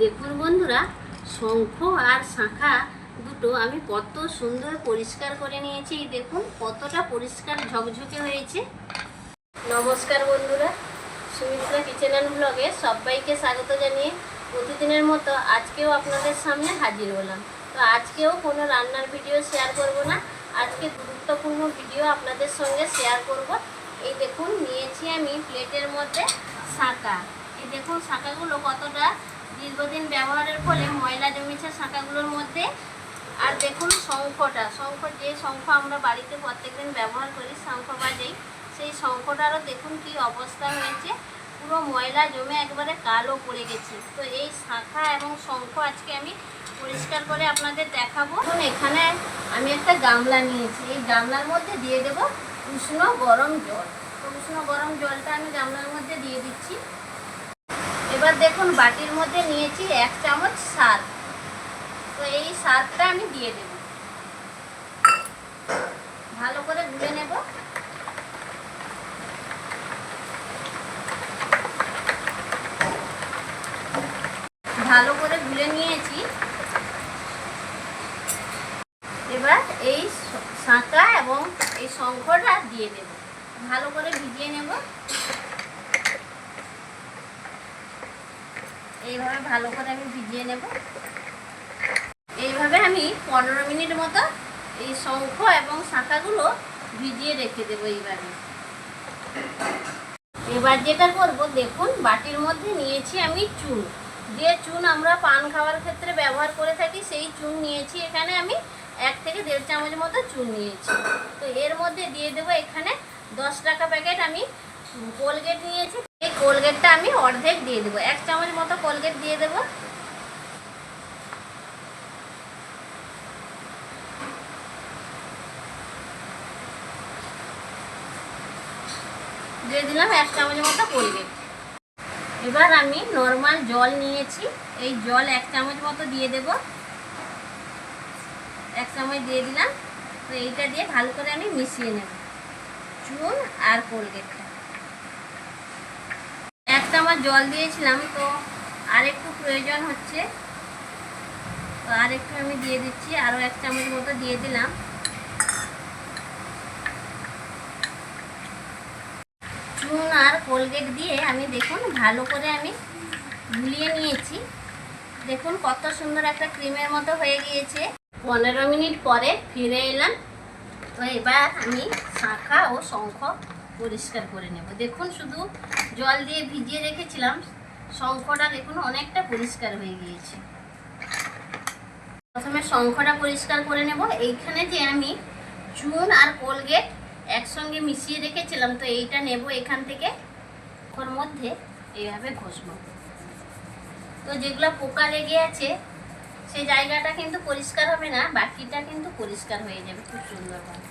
দেখুন বন্ধুরা, শঙ্খ আর শাঁখা দুটো আমি কত সুন্দর পরিষ্কার করে নিয়েছি। দেখুন কতটা পরিষ্কার ঝকঝকে হয়েছে। নমস্কার বন্ধুরা, সুমিত্রা কিচেন অ্যান্ড ব্লগে সবাইকে স্বাগত জানিয়ে প্রতিদিনের মতো আজকেও আপনাদের সামনে হাজির হলাম। তো আজকেও কোনো রান্নার ভিডিও শেয়ার করব না, আজকে গুরুত্বপূর্ণ ভিডিও আপনাদের সঙ্গে শেয়ার করব। এই দেখুন নিয়েছি আমি প্লেটের মধ্যে শাঁখা। এই দেখুন শাঁখাগুলো কতটা দীর্ঘদিন ব্যবহারের ফলে ময়লা জমেছে শাঁখাগুলোর মধ্যে। আর দেখুন শঙ্খ, যে শঙ্খ আমরা বাড়িতে প্রত্যেকদিন ব্যবহার করি, শঙ্খ বাজেই, সেই শঙ্খটারও দেখুন কি অবস্থা হয়েছে, পুরো ময়লা জমে একবারে কালো পড়ে গেছে। তো এই শাঁখা এবং শঙ্খ আজকে আমি পরিষ্কার করে আপনাদের দেখাবো। এখন এখানে আমি একটা গামলা নিয়েছি, এই গামলার মধ্যে দিয়ে দেব উষ্ণ গরম জল। তো উষ্ণ গরম জলটা আমি গামলার মধ্যে দিয়ে দিচ্ছি। এবার দেখুন বাটির মধ্যে নিয়েছি 1 চামচ সার্ফ। তো এই সার্ফটা আমি দিয়ে দেব, ভালো করে গুলে নেব। ভালো করে গুলে নিয়েছি। এবার এই শাঁখা এবং এই শঙ্খটা দিয়ে দেব, ভালো করে ভিজিয়ে নেব। এইভাবে ভালো করে আমি ভিজিয়ে নেব। এইভাবে আমি 15 মিনিট মতো এই শঙ্খ এবং শাঁখাগুলো ভিজিয়ে রেখে দেবো। এবার যেটা করব, দেখুন বাটির মধ্যে নিয়েছি আমি চুন। যে চুন আমরা পান খাওয়ার ক্ষেত্রে ব্যবহার করে থাকি, সেই চুন নিয়েছি। এখানে আমি 1 থেকে 1.5 চামচ মতো চুন নিয়েছি। তো এর মধ্যে দিয়ে দেবো এখানে 10 টাকা প্যাকেট আমি কোলগেট নিয়েছি। এই কোলগেটটা আমি অর্ধেক দিয়ে দেবো, 1 চামচ মতো কোলগেট দিয়ে দেবো। দিয়ে দিলাম 1 চামচ মতো কোলগেট। এবার আমি নর্মাল জল নিয়েছি, এই জল 1 চামচ মতো দিয়ে দেব। 1 চামচ দিয়ে দিলাম। তো এইটা দিয়ে ভালো করে আমি মিশিয়ে নেব চুন আর কোলগেটটা। 1 চামচ জল দিয়েছিলাম, তো আর একটু প্রয়োজন হচ্ছে, তো আর একটু আমি দিয়ে দিচ্ছি, আরও 1 চামচ মতো দিয়ে দিলাম। চুন আর কোলগেট দিয়ে আমি দেখুন ভালো করে আমি গুলিয়ে নিয়েছি। দেখুন কত সুন্দর একটা ক্রিমের মতো হয়ে গিয়েছে। 15 মিনিট পরে ফিরে এলাম। তো এবার আমি শাঁখা ও শঙ্খ পরিষ্কার করে নেব। দেখুন শুধু জল দিয়ে ভিজিয়ে রেখেছিলাম, শঙ্খটা দেখুন অনেকটা পরিষ্কার হয়ে গিয়েছে। প্রথমে শঙ্খটা পরিষ্কার করে নেব। এইখানে যে আমি চুন আর কোলগেট একসঙ্গে মিশিয়ে রেখেছিলাম, তো এইটা নেব এখান থেকে, ওর মধ্যে এইভাবে ঘষবো। তো যেগুলো পোকা লেগে আছে সেই জায়গাটা কিন্তু পরিষ্কার হবে না, বাকিটা কিন্তু পরিষ্কার হয়ে যাবে খুব সুন্দরভাবে।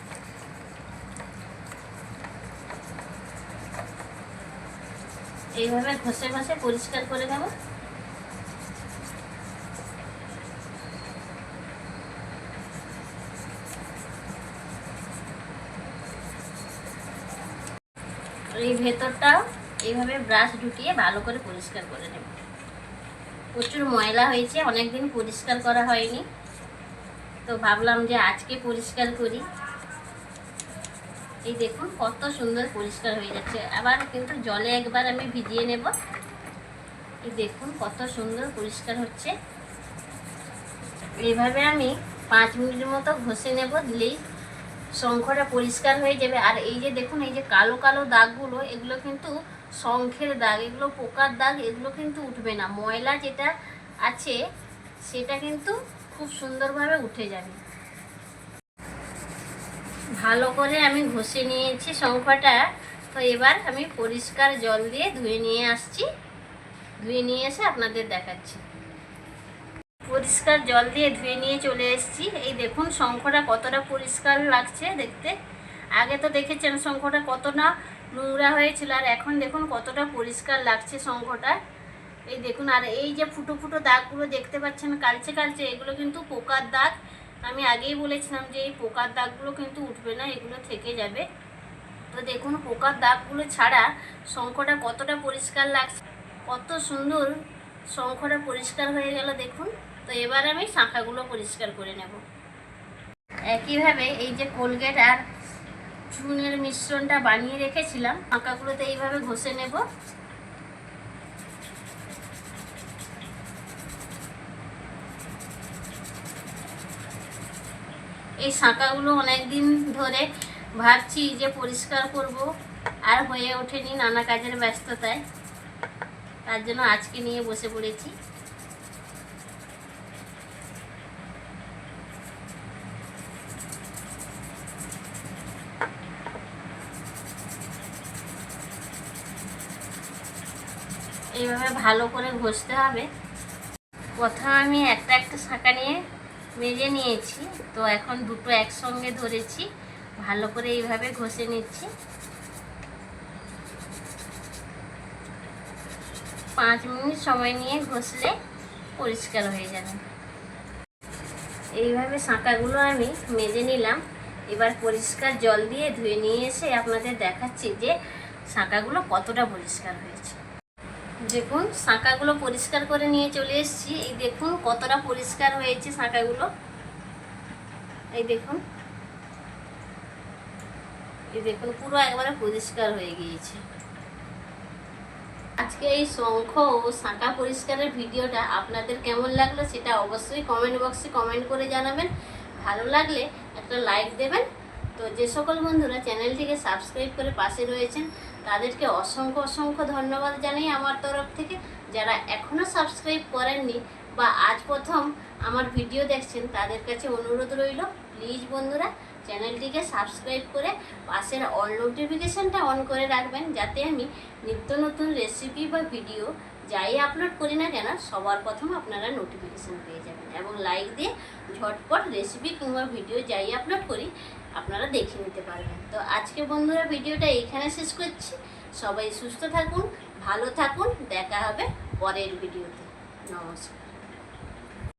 এইভাবে ঘষে ঘষে পরিষ্কার করে নেব। এই ভেতরটাও এইভাবে ব্রাশ ঢুকিয়ে ভালো করে পরিষ্কার করে নেব। প্রচুর ময়লা হয়েছে, অনেকদিন পরিষ্কার করা হয়নি, তো ভাবলাম যে আজকে পরিষ্কার করি। এই দেখুন কত সুন্দর পরিষ্কার হয়ে যাচ্ছে। আবার কিন্তু জলে একবার আমি ভিজিয়ে নেব। এই দেখুন কত সুন্দর পরিষ্কার হচ্ছে। এইভাবে আমি 5 মিনিট মতো ঘষে নেব, দিলেই শঙ্খটা পরিষ্কার হয়ে যাবে। আর এই যে দেখুন এই যে কালো কালো দাগগুলো, এগুলো কিন্তু শঙ্খের দাগ, এগুলো পোকার দাগ, এগুলো কিন্তু উঠবে না। ময়লা যেটা আছে সেটা কিন্তু খুব সুন্দরভাবে উঠে যাবে। ভালো করে আমি ঘষে নিয়েছি শঙ্খটা। তো এবার আমি পরিষ্কার জল দিয়ে ধুয়ে নিয়ে আসছি, ধুয়ে নিয়ে এসে আপনাদের দেখাচ্ছি। পরিষ্কার জল দিয়ে ধুয়ে নিয়ে চলে এসেছি। এই দেখুন শঙ্খটা কতটা পরিষ্কার লাগছে দেখতে। আগে তো দেখেছেন শঙ্খটা কতটা নোংরা হয়েছিল, আর এখন দেখুন কতটা পরিষ্কার লাগছে শঙ্খটা। এই দেখুন, আর এই যে ফুটো ফুটো দাগগুলো দেখতে পাচ্ছেন কালচে কালচে, এগুলো কিন্তু পোকার দাগ। আমি আগেই বলেছিলাম যে এই পোকার দাগগুলো কিন্তু উঠবে না, এগুলো থেকে যাবে। তো দেখুন পোকার দাগগুলো ছাড়া শঙ্খটা কতটা পরিষ্কার লাগছে, কত সুন্দর শঙ্খটা পরিষ্কার হয়ে গেল দেখুন। তো এবার আমি শাঁখাগুলো পরিষ্কার করে নেব। একইভাবে এই যে কোলগেট আর চুনের মিশ্রণটা বানিয়ে রেখেছিলাম, শাঁখাগুলোতে এইভাবে ঘষে নেব। এই শাঁখাগুলো অনেক দিন ধরে ভাবছি যে পরিষ্কার করব, আর হয়ে ওঠেনি নানা কাজের ব্যস্ততায়। তার জন্য আজকে নিয়ে বসে পড়েছি। এইভাবে ভালো করে ঘষতে হবে। প্রথমে আমি একটা একটা শাঁখা নিয়ে মেজে নিয়েছি, তো এখন দুটো একসঙ্গে ধরেছি, ভালো করে এইভাবে ঘষে নিচ্ছি। 5 মিনিট সময় নিয়ে ঘষলে পরিষ্কার হয়ে যাবে। এইভাবে শাঁখাগুলো আমি মেজে নিলাম। এবার পরিষ্কার জল দিয়ে ধুয়ে নিয়ে এসে আপনাদের দেখাচ্ছি যে শাঁখাগুলো কতটা পরিষ্কার হয়েছে। দেখুন শাঁখাগুলো পরিষ্কার করে নিয়ে চলে এসেছি। এই দেখুন কতটা পরিষ্কার হয়েছে শাঁখাগুলো। এই দেখুন, এই দেখুন পুরো একবারে পরিষ্কার হয়ে গিয়েছে। আজকে এই শঙ্খ ও শাঁখা পরিষ্কারের ভিডিওটা আপনাদের কেমন লাগলো সেটা অবশ্যই কমেন্ট বক্সে কমেন্ট করে জানাবেন। ভালো লাগলে একটা লাইক দেবেন। তো যে সকল বন্ধুরা চ্যানেলটিকে সাবস্ক্রাইব করে পাশে রয়েছেন তাদেরকে অসংখ্য অসংখ্য ধন্যবাদ জানাই আমার তরফ থেকে। যারা এখনও সাবস্ক্রাইব করেননি বা আজ প্রথম আমার ভিডিও দেখছেন তাদের কাছে অনুরোধ রইল, প্লিজ বন্ধুরা চ্যানেলটিকে সাবস্ক্রাইব করে পাশের অল নোটিফিকেশানটা অন করে রাখবেন, যাতে আমি নিত্য নতুন রেসিপি বা ভিডিও যাই আপলোড করি না কেন সবার প্রথম আপনারা নোটিফিকেশান পেয়ে যাবেন। এবং লাইক দিয়ে ঝটপট রেসিপি কিংবা ভিডিও যাই আপলোড করি আপনারা দেখে নিতে পারবেন। তো আজকে বন্ধুরা ভিডিওটা এইখানে শেষ করছি। সবাই সুস্থ থাকুন, ভালো থাকুন, দেখা হবে পরের ভিডিওতে। নমস্কার।